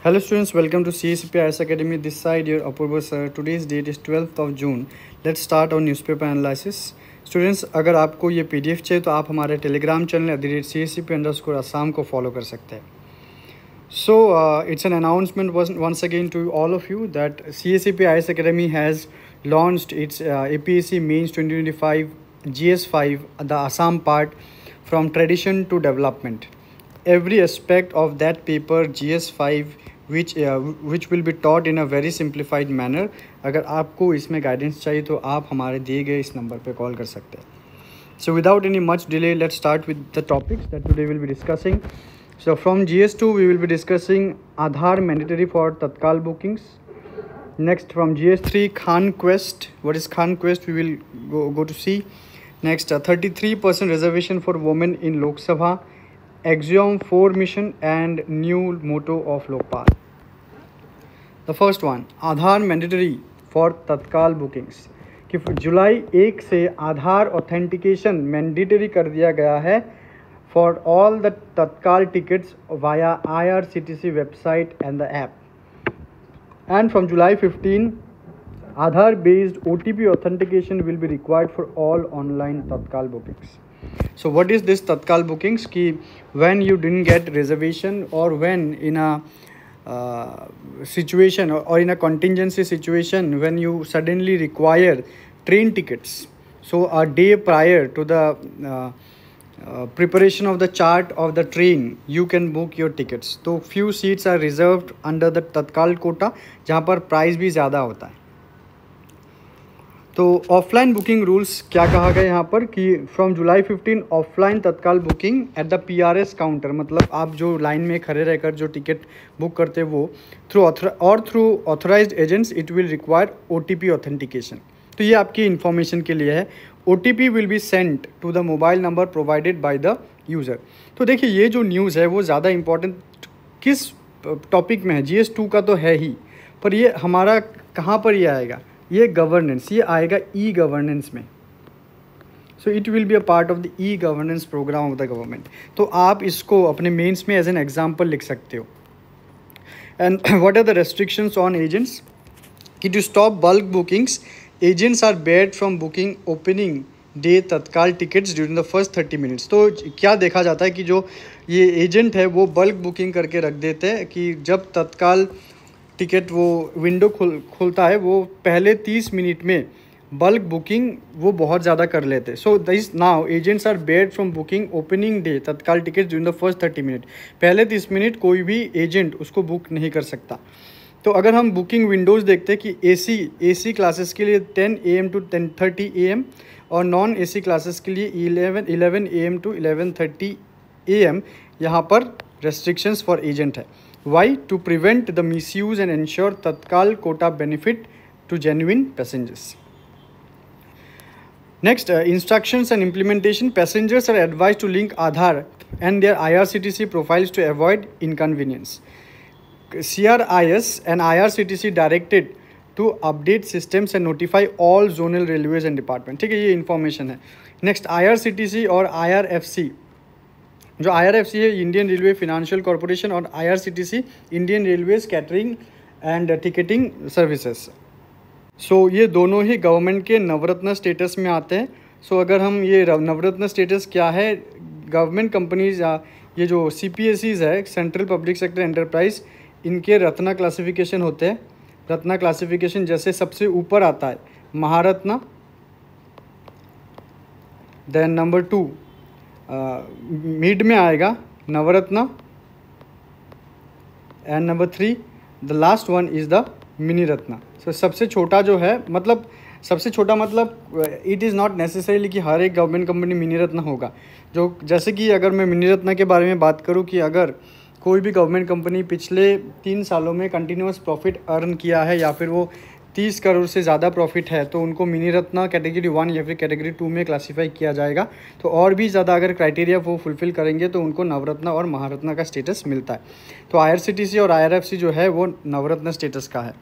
Hello students, welcome to CSP IS Academy. This side your Apurva sir. Today's date is 12th of June. Let's start our newspaper analysis. Students, अगर आपको ये PDF चाहिए तो आप हमारे Telegram channel @CSCP_Assam को follow कर सकते हैं. So it's an announcement once again to all of you that CSCP IS Academy has launched its APSC Mains 2025 GS5, the Assam part, from tradition to development. Every aspect of that paper GS5 which will be taught in a very simplified manner. अगर आपको इसमें guidance चाहिए तो आप हमारे दिए गए इस नंबर पे कॉल कर सकते हैं. So without any much delay, let's start with the topics that today we'll be discussing. So from GS2 we will be discussing Aadhaar mandatory for Tatkal bookings. Next from GS3 Khan Quest. What is Khan Quest? We will go to see. Next 33% reservation for women in Lok Sabha. Axiom 4 mission and new motto of Lokpal. The first one, Aadhaar mandatory for Tatkal bookings. कि जुलाई 1 से आधार authentication mandatory कर दिया गया है for all the तत्काल tickets via IRCTC website and the app. And from July 15 Aadhaar based OTP authentication will be required for all online Tatkal bookings. So what is this Tatkal bookings? Ki when you didn't get reservation or when in a situation or in a contingency situation when you suddenly require train tickets, so a day prior to the preparation of the chart of the train you can book your tickets. तो few seats are reserved under the Tatkal quota जहाँ पर price भी ज़्यादा होता है. तो offline booking rules क्या कहा गया यहाँ पर कि फ्रॉम जुलाई 15 ऑफलाइन तत्काल booking at the PRS counter, मतलब आप जो लाइन में खड़े रहकर जो टिकट बुक करते हैं वो through authorised agents it will require OTP authentication. तो ये आपकी इन्फॉर्मेशन के लिए है. OTP will be sent to the mobile number provided by the user. तो देखिए ये जो न्यूज़ है वो ज़्यादा इंपॉर्टेंट किस टॉपिक में है, GS2 का तो है ही, पर ये हमारा कहाँ पर ये आएगा, ये गवर्नेंस, ये आएगा E-गवर्नेंस में. So it will be a part of the e-governance programme of the government. तो आप इसको अपने मेंस में एज एन एग्जांपल लिख सकते हो. And what are the restrictions on agents? कि to stop bulk bookings agents are barred from booking opening day tatkal tickets during the first 30 minutes. तो क्या देखा जाता है कि जो ये एजेंट है वो बल्क बुकिंग करके रख देते हैं कि जब तत्काल टिकट वो विंडो खुलता है वो पहले 30 मिनट में बल्क बुकिंग वो बहुत ज़्यादा कर लेते. So this now agents are barred from booking opening day tatkal ticket during the first 30 minute. पहले 30 मिनट कोई भी एजेंट उसको बुक नहीं कर सकता. तो अगर हम बुकिंग विंडोज़ देखते हैं कि AC क्लासेस के लिए 10 AM to 10:30 AM और नॉन AC क्लासेस के लिए 11 AM to 11:30 AM यहाँ पर रेस्ट्रिक्शंस फॉर एजेंट है. Why? To prevent the misuse and ensure Tatkal quota benefit to genuine passengers. Next, instructions and implementation. Passengers are advised to link Aadhaar and their IRCTC profiles to avoid inconvenience. CRIS and IRCTC directed to update systems and notify all zonal railways and department. ठीक है, ये information है. Next IRCTC और IRFC. जो IRFC है Indian railway financial corporation और IRCTC Indian railways catering and ticketing services. So ये दोनों ही गवर्नमेंट के नवरत्न स्टेटस में आते हैं. सो अगर हम ये नवरत्न स्टेटस क्या है, गवर्नमेंट कंपनीज ये जो CPSEs है सेंट्रल पब्लिक सेक्टर एंटरप्राइज, इनके रत्ना क्लासिफिकेशन होते हैं. रत्ना क्लासिफिकेशन जैसे सबसे ऊपर आता है महारत्ना, देन नंबर 2 मिड में आएगा Navratna and number 3 the last one is the mini ratna. So सबसे छोटा जो है, मतलब सबसे छोटा मतलब इट इज़ नॉट नेसेसरीली कि हर एक गवर्नमेंट कंपनी मिनी रत्ना होगा. जो जैसे कि अगर मैं मिनी रत्ना के बारे में बात करूं कि अगर कोई भी गवर्नमेंट कंपनी पिछले 3 सालों में कंटिन्यूस प्रॉफिट अर्न किया है या फिर वो 30 करोड़ से ज़्यादा प्रॉफिट है तो उनको मिनी रत्ना कैटेगरी 1 या फिर कैटेगरी 2 में क्लासीफाई किया जाएगा. तो और भी ज़्यादा अगर क्राइटेरिया वो फुलफ़िल करेंगे तो उनको नवरत्ना और महारत्ना का स्टेटस मिलता है. तो IRCTC और IRFC जो है वो नवरत्न स्टेटस का है.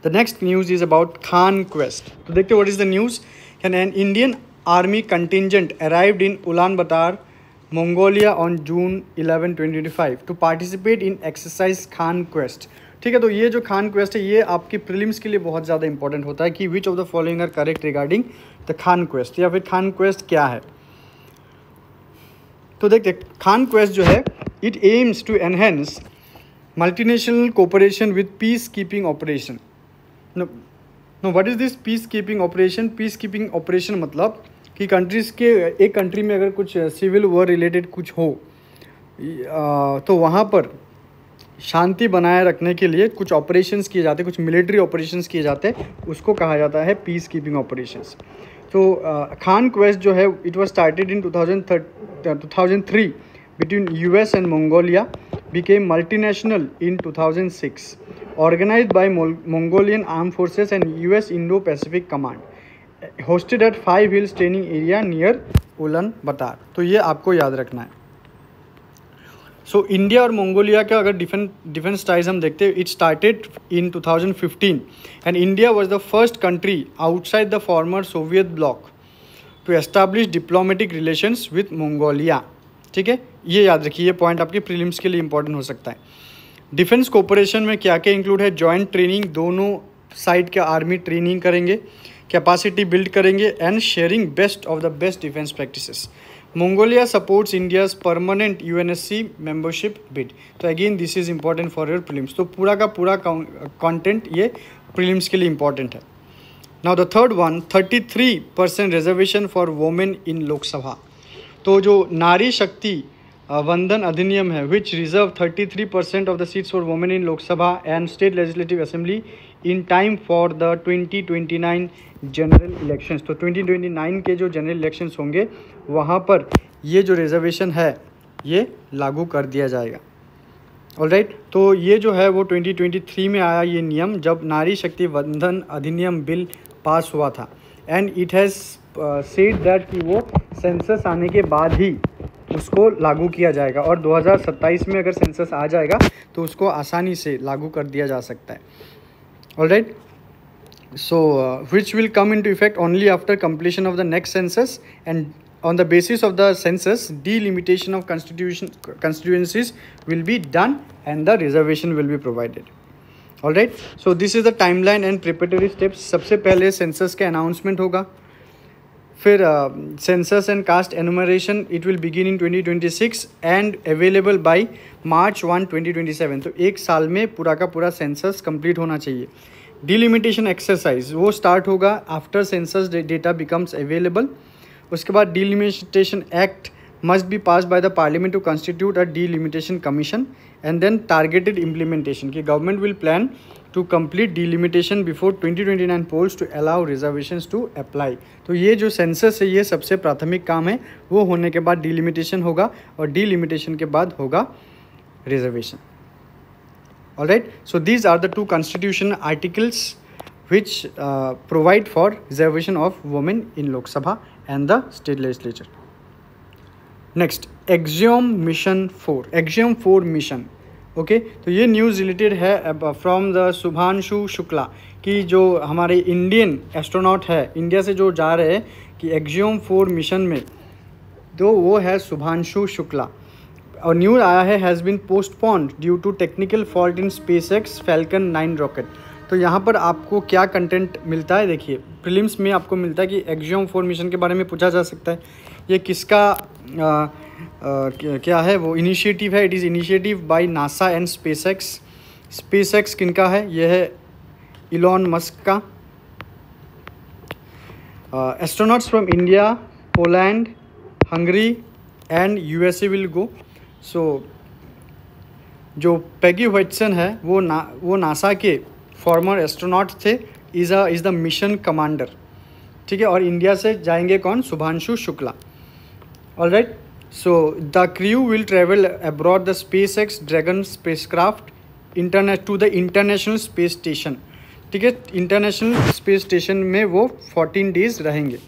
The next news is about Khan quest. तो देखते what is the news. An Indian army contingent arrived in Ulaanbaatar Mongolia on June 11, 2025 to participate in exercise Khan quest. ठीक है, तो ये जो खान क्वेस्ट है ये आपके प्रीलिम्स के लिए बहुत ज़्यादा इंपॉर्टेंट होता है कि which of the following are correct regarding the Khan Quest, या फिर खान क्वेस्ट क्या है। तो देखते खान क्वेस्ट जो है it aims to enhance multinational cooperation with peacekeeping operation. No what is this peacekeeping operation? Peacekeeping operation मतलब कि कंट्रीज़ के एक कंट्री में अगर कुछ सिविल वॉर रिलेटेड कुछ हो तो वहाँ पर शांति बनाए रखने के लिए कुछ ऑपरेशंस किए जाते हैं, कुछ मिलिट्री ऑपरेशंस किए जाते हैं, उसको कहा जाता है पीस कीपिंग ऑपरेशंस। तो खान क्वेस्ट जो है it was started in 2003 between US and Mongolia, became multinational in 2006, organized by Mongolian Armed Forces and US Indo-Pacific Command, hosted at 5 Hills Training Area near Ulaanbaatar। तो ये आपको याद रखना है। So India और मंगोलिया का अगर डिफेंस टाइज हम देखते हैं, it started in 2015 and India was the first country outside the former Soviet bloc to establish diplomatic relations with Mongolia. ठीक है, ये याद रखिए, ये पॉइंट आपके प्रीलिम्स के लिए इंपॉर्टेंट हो सकता है। डिफेंस कोऑपरेशन में क्या क्या इंक्लूड है? जॉइंट ट्रेनिंग, दोनों साइड के आर्मी ट्रेनिंग करेंगे, कैपेसिटी बिल्ड करेंगे and sharing best of the best defence practices. Mongolia supports India's permanent UNSC membership bid. तो again this is important for your prelims. तो पूरा का पूरा कंटेंट ये प्रीलिम्स के लिए इंपॉर्टेंट है। Now the third one, 33% reservation for women in Lok Sabha. तो जो नारी शक्ति वंदन अधिनियम है which reserve 33% of the seats for women in Lok Sabha and state legislative assembly in time for the 2029 general elections. तो 2029 के जो जनरल इलेक्शंस होंगे वहाँ पर ये जो रिजर्वेशन है ये लागू कर दिया जाएगा। ऑलराइट, तो ये जो है वो 2023 में आया ये नियम, जब नारी शक्ति वंदन अधिनियम बिल पास हुआ था and it has said that कि वो सेंसस आने के बाद ही उसको लागू किया जाएगा और 2027 में अगर सेंसस आ जाएगा तो उसको आसानी से लागू कर दिया जा सकता है। Alright, so which will come into effect only after completion of the next census, and on the basis of the census delimitation of constituencies will be done and the reservation will be provided। all right, so this is the timeline and preparatory steps। सबसे पहले census का announcement होगा, फिर census and caste enumeration it will begin in 2026 and available by March 1, 2027। तो एक साल में पूरा का पूरा census complete होना चाहिए। डिलिमिटेशन एक्सरसाइज वो स्टार्ट होगा after census data becomes available. उसके बाद delimitation act must be pass by the parliament to constitute a delimitation commission and then targeted implementation की government will plan to complete delimitation before 2029 polls to allow reservations to apply. तो ये जो census है ये सबसे प्राथमिक काम है, वो होने के बाद डिलिमिटेशन होगा और डिलिमिटेशन के बाद होगा reservation. All right, so these are the two constitutional articles which provide for reservation of women in Lok Sabha and the state legislature. Next, Axiom Mission 4, Axiom 4 mission। Okay, तो ये news related है from the Shubhanshu Shukla कि जो हमारे Indian astronaut है India से जो जा रहे हैं कि एक्जियोम 4 मिशन में, तो वो है शुभांशु शुक्ला। और न्यूज़ आया है has been postponed due to technical fault in SpaceX Falcon 9 rocket. तो यहाँ पर आपको क्या कंटेंट मिलता है, देखिए प्रीलिम्स में आपको मिलता है कि एक्जियोम 4 मिशन के बारे में पूछा जा सकता है। ये किसका क्या है वो इनिशिएटिव है? It is initiative by NASA and SpaceX. SpaceX किनका है? यह है इलॉन मस्क का। Astronauts from India, Poland, Hungary and USA will go. So जो पैगी व्हाइटसन है वो नासा के फॉर्मर एस्ट्रोनॉट थे, इज़ द मिशन कमांडर। ठीक है, और इंडिया से जाएंगे कौन? Shubhanshu Shukla. Alright, so the crew will travel abroad the SpaceX Dragon spacecraft to the International Space Station. ठीक है, इंटरनेशनल स्पेस स्टेशन में वो 14 डेज रहेंगे।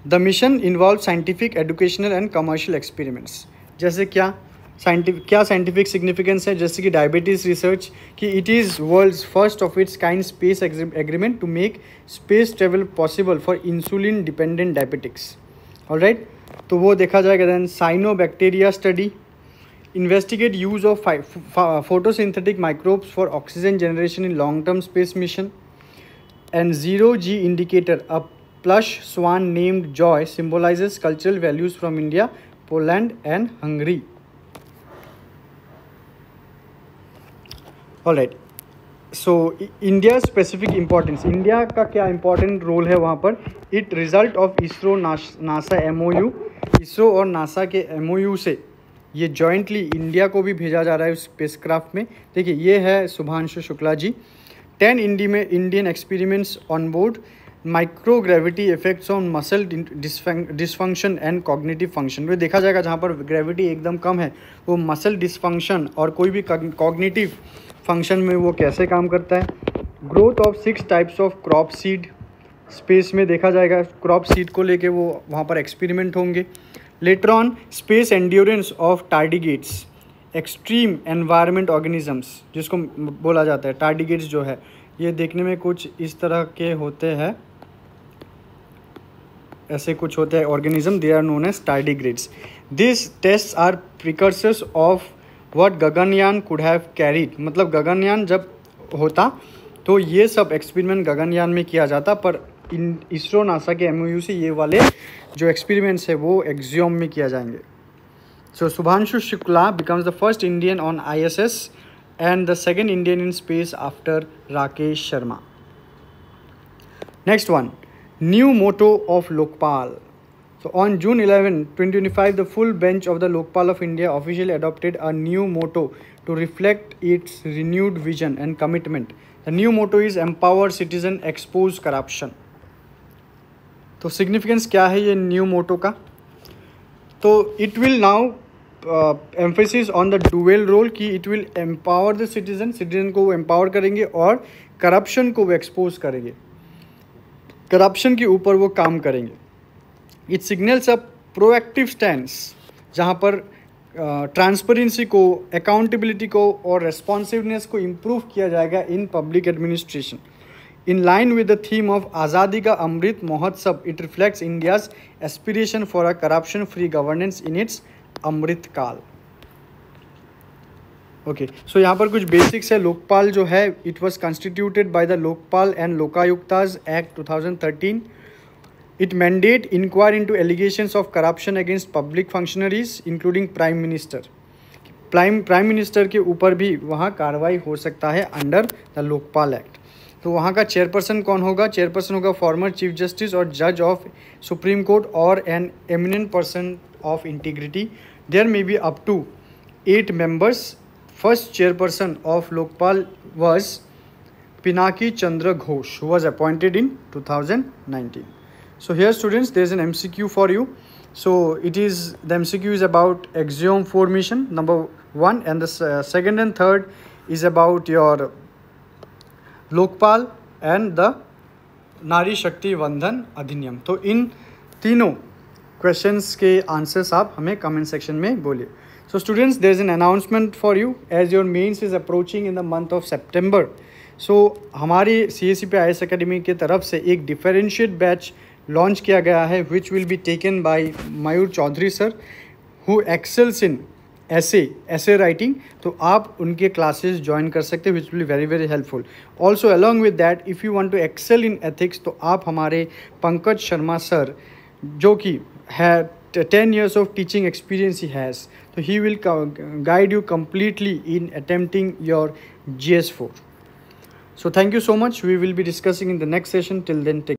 The mission involve scientific, educational and commercial experiments. जैसे क्या साइंटिफिक सिग्निफिकेंस है? जैसे कि डायबिटीज़ रिसर्च कि it is world's first of its kind space agreement to make space travel possible for insulin dependent diabetics. Alright, तो वो देखा जाएगा। Then cyanobacteria study, investigate use of photosynthetic microbes for oxygen generation in long-term space mission. And zero G indicator, a plush swan named Joy, symbolizes cultural values from India, Poland and Hungary. All right. So India specific importance, India का क्या important role है वहाँ पर? It result of ISRO NASA MOU, ISRO और NASA के MOU से ये jointly India को भी भेजा जा रहा है स्पेसक्राफ्ट में। देखिए ये है Shubhanshu Shukla ji. 10 Indian experiments on board, micro gravity effects on muscle dysfunction and cognitive function. वो देखा जाएगा जहाँ पर ग्रेविटी एकदम कम है वो मसल डिसफंक्शन और कोई भी कॉग्निटिव फंक्शन में वो कैसे काम करता है। Growth of 6 types of crop seed, space में देखा जाएगा क्रॉप सीड को लेके वो वहाँ पर एक्सपेरिमेंट होंगे। Later on space endurance of tardigrades, extreme environment organisms जिसको बोला जाता है। टार्डिगेट्स जो है ये देखने में कुछ इस तरह के होते हैं, ऐसे कुछ होते हैं organism, they are known as tardigrades. This test are precursors of what Gaganyaan could have carried, मतलब गगनयान जब होता तो ये सब एक्सपेरिमेंट गगनयान में किया जाता, पर इसरो नासा के MOU से ये वाले जो एक्सपेरिमेंट्स है वो एक्सियोम में किया जाएंगे। So Shubhanshu Shukla becomes the first Indian on ISS and the second Indian in space after Rakesh Sharma. Next one, new motto of Lokpal. So on June 11, 2025, the full bench of the Lokpal of India officially adopted a new motto to reflect its renewed vision and commitment. The new motto is Empower Citizen, Expose Corruption. तो significance क्या है ये new motto का? तो it will now emphasis on the dual role कि it will empower the citizen को वो empower करेंगे और करप्शन को वो एक्सपोज करेंगे, करप्शन के ऊपर वो काम करेंगे। It signals a proactive stands जहाँ पर ट्रांसपेरेंसी को, अकाउंटेबिलिटी को और रेस्पॉन्सिवनेस को इम्प्रूव किया जाएगा in public administration. In line with the theme of Azadi Ka Amrit Mahotsav, it reflects India's aspiration for a corruption-free governance in its Amrit Kal. Okay, so यहाँ पर कुछ basics है। लोकपाल जो है, it was constituted by the Lokpal and Lokayuktas Act 2013. It mandate inquire into allegations of corruption against public functionaries, including Prime Minister. Prime minister के ऊपर भी वहाँ कार्रवाई हो सकता है अंडर द लोकपाल एक्ट। तो वहाँ का चेयरपर्सन कौन होगा? चेयरपर्सन होगा फॉर्मर चीफ जस्टिस और जज ऑफ सुप्रीम कोर्ट और an eminent person of integrity. There may be up to 8 members. First chairperson of Lokpal was Pinaki Chandra Ghosh, who was appointed in 2019. So here students, there is an MCQ for you. So it is, the MCQ is about axiom formation number 1, and the second and third is about your Lokpal and the नारी शक्ति वंदन अधिनियम। तो इन तीनों questions के answers आप हमें comment section में बोलिए। So students, there is an announcement for you as your mains is approaching in the month of September. So हमारी CSEP IAS अकेडमी की तरफ से एक डिफरेंशिएट बैच लॉन्च किया गया है which will be taken by Mayur Chaudhary sir who excels in essay writing. तो आप उनके क्लासेस ज्वाइन कर सकते हैं which will be very very helpful. Also along with that if you want to excel in ethics तो आप हमारे पंकज शर्मा सर जो कि है 10 years of teaching experience he has, so he will guide you completely in attempting your GS4. So thank you so much. We will be discussing in the next session. Till then, take